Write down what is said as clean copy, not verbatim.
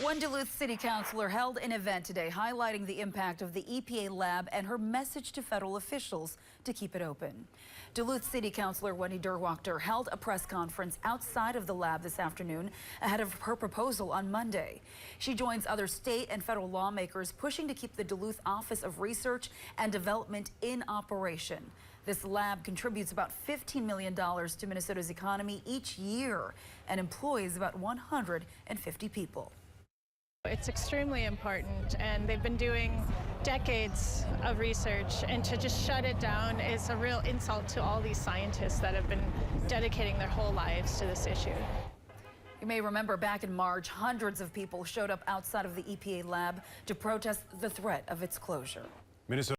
One Duluth City Councilor held an event today highlighting the impact of the EPA Lab and her message to federal officials to keep it open. Duluth City Councilor Wendy Durwachter held a press conference outside of the lab this afternoon ahead of her proposal on Monday. She joins other state and federal lawmakers pushing to keep the Duluth Office of Research and Development in operation. This lab contributes about $15 million to Minnesota's economy each year and employs about 150 people. It's extremely important, and they've been doing decades of research, and to just shut it down is a real insult to all these scientists that have been dedicating their whole lives to this issue. You may remember back in March, hundreds of people showed up outside of the EPA lab to protest the threat of its closure. Minnesota